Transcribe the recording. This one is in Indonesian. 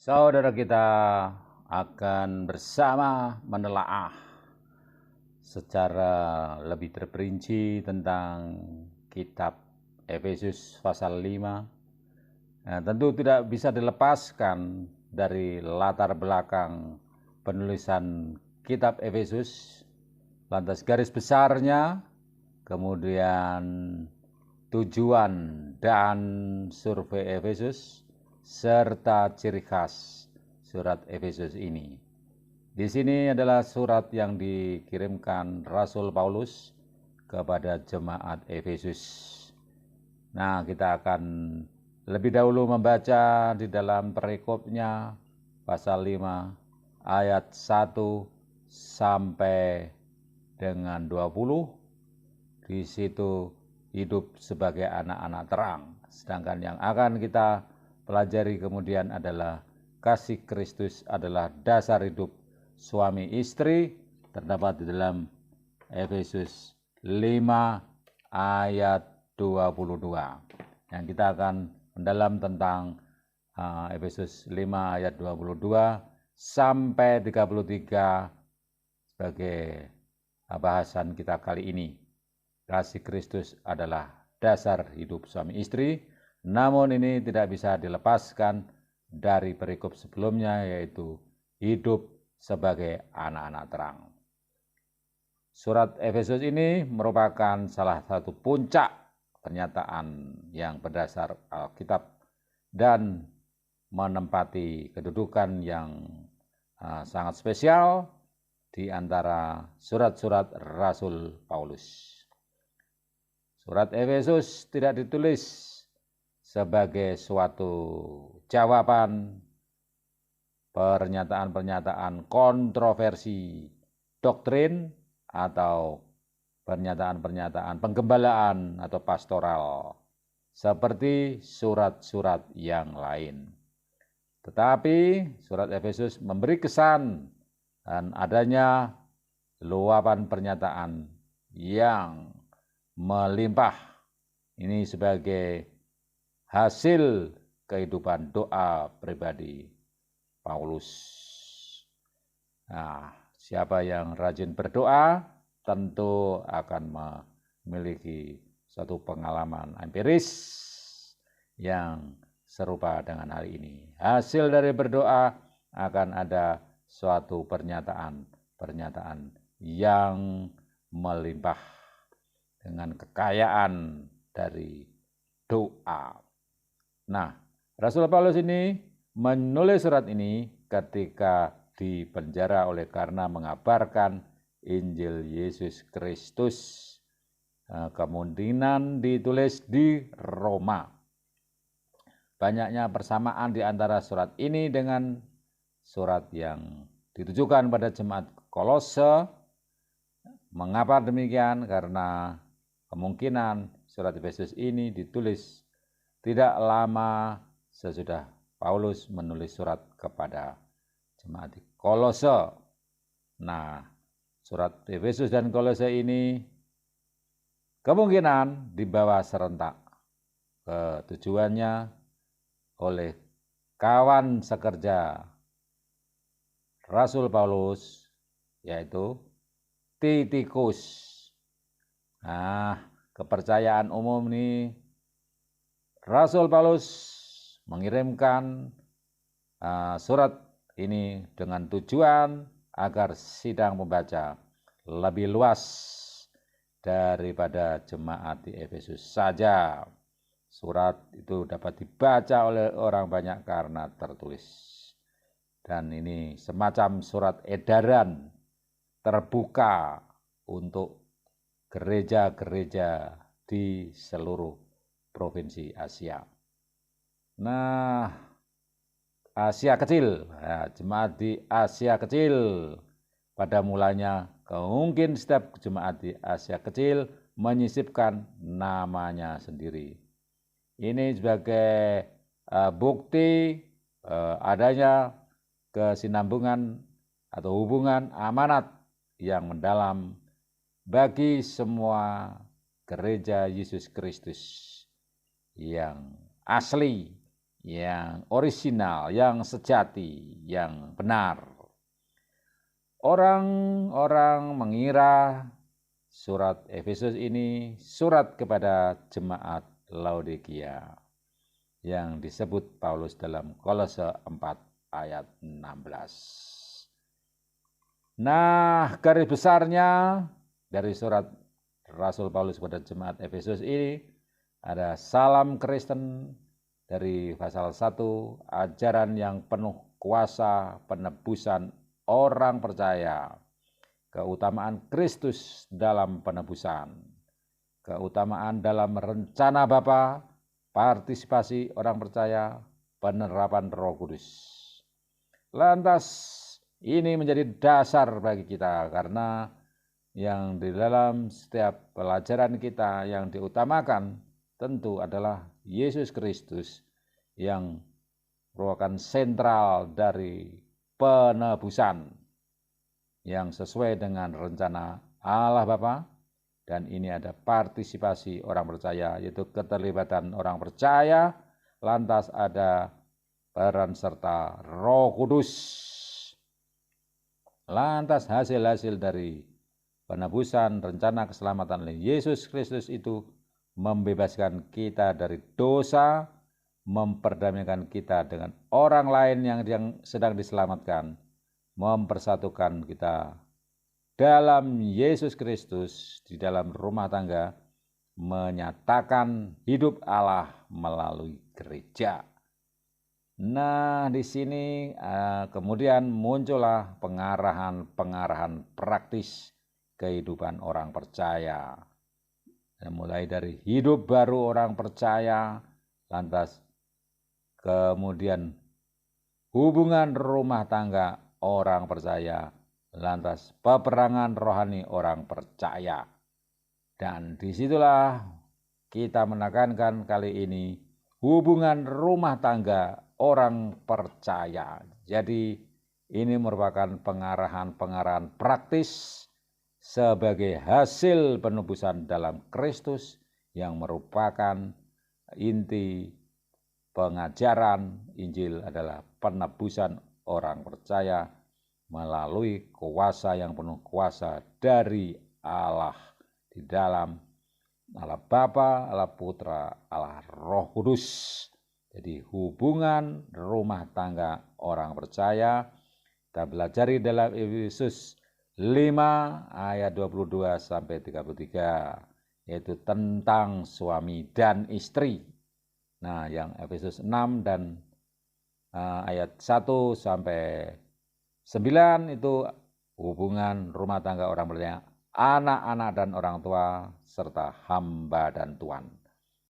Saudara kita akan bersama menelaah secara lebih terperinci tentang kitab Efesus pasal 5. Nah, tentu tidak bisa dilepaskan dari latar belakang penulisan kitab Efesus, lantas garis besarnya, kemudian tujuan dan survei Efesus, serta ciri khas surat Efesus ini. Di sini adalah surat yang dikirimkan Rasul Paulus kepada jemaat Efesus. Nah, kita akan lebih dahulu membaca di dalam perikopnya pasal 5 ayat 1 sampai dengan 20. Di situ hidup sebagai anak-anak terang. Sedangkan yang akan kita pelajari kemudian adalah kasih Kristus adalah dasar hidup suami istri, terdapat di dalam Efesus 5 ayat 22. Yang kita akan mendalam tentang Efesus 5 ayat 22 sampai 33 sebagai bahasan kita kali ini. Kasih Kristus adalah dasar hidup suami istri, namun ini tidak bisa dilepaskan dari perikop sebelumnya, yaitu hidup sebagai anak-anak terang. Surat Efesus ini merupakan salah satu puncak pernyataan yang berdasar Alkitab dan menempati kedudukan yang sangat spesial di antara surat-surat Rasul Paulus. Surat Efesus tidak ditulis sebagai suatu jawaban pernyataan-pernyataan kontroversi doktrin atau pernyataan-pernyataan penggembalaan atau pastoral seperti surat-surat yang lain. Tetapi surat Efesus memberi kesan dan adanya luapan pernyataan yang melimpah. Ini sebagai hasil kehidupan doa pribadi Paulus. Nah, siapa yang rajin berdoa tentu akan memiliki satu pengalaman empiris yang serupa dengan hari ini. Hasil dari berdoa akan ada suatu pernyataan yang melimpah dengan kekayaan dari doa. Nah, Rasul Paulus ini menulis surat ini ketika dipenjara oleh karena mengabarkan Injil Yesus Kristus. Kemudian ditulis di Roma. Banyaknya persamaan di antara surat ini dengan surat yang ditujukan pada jemaat Kolose. Mengapa demikian? Karena kemungkinan surat Efesus ini ditulis tidak lama sesudah Paulus menulis surat kepada jemaat Kolose. Nah, surat Efesus dan Kolose ini kemungkinan dibawa serentak ke tujuannya oleh kawan sekerja Rasul Paulus, yaitu Titikus. Nah, kepercayaan umum ini Rasul Paulus mengirimkan surat ini dengan tujuan agar sidang pembaca lebih luas daripada jemaat di Efesus saja. Surat itu dapat dibaca oleh orang banyak karena tertulis. Dan ini semacam surat edaran terbuka untuk gereja-gereja di seluruh provinsi Asia. Nah, Asia Kecil, jemaat di Asia Kecil pada mulanya mungkin setiap jemaat di Asia Kecil menyisipkan namanya sendiri. Ini sebagai bukti adanya kesinambungan atau hubungan amanat yang mendalam bagi semua gereja Yesus Kristus yang asli yang orisinal, yang sejati, yang benar. Orang-orang mengira surat Efesus ini surat kepada jemaat Laodikia yang disebut Paulus dalam Kolose 4 ayat 16. Nah, garis besarnya dari surat Rasul Paulus kepada jemaat Efesus ini ada salam Kristen dari pasal 1, ajaran yang penuh kuasa penebusan orang percaya, keutamaan Kristus dalam penebusan, keutamaan dalam rencana Bapa, partisipasi orang percaya, penerapan Roh Kudus. Lantas ini menjadi dasar bagi kita karena yang di dalam setiap pelajaran kita yang diutamakan tentu adalah Yesus Kristus yang merupakan sentral dari penebusan yang sesuai dengan rencana Allah Bapa, dan ini ada partisipasi orang percaya, yaitu keterlibatan orang percaya, lantas ada peran serta Roh Kudus. Lantas hasil-hasil dari penebusan rencana keselamatan oleh Yesus Kristus itu membebaskan kita dari dosa, memperdamaikan kita dengan orang lain yang sedang diselamatkan, mempersatukan kita dalam Yesus Kristus di dalam rumah tangga, menyatakan hidup Allah melalui gereja. Nah, di sini kemudian muncullah pengarahan praktis kehidupan orang percaya. Mulai dari hidup baru orang percaya, lantas kemudian hubungan rumah tangga orang percaya, lantas peperangan rohani orang percaya. Dan disitulah kita menekankan kali ini hubungan rumah tangga orang percaya. Jadi ini merupakan pengarahan praktis sebagai hasil penebusan dalam Kristus yang merupakan inti pengajaran Injil adalah penebusan orang percaya melalui kuasa yang penuh kuasa dari Allah di dalam Allah Bapa, Allah Putra, Allah Roh Kudus. Jadi hubungan rumah tangga orang percaya kita pelajari dalam Efesus 5 ayat 22 sampai 33, yaitu tentang suami dan istri. Nah, yang Efesus 6 dan ayat 1 sampai 9 itu hubungan rumah tangga orang percaya, anak-anak dan orang tua, serta hamba dan tuan.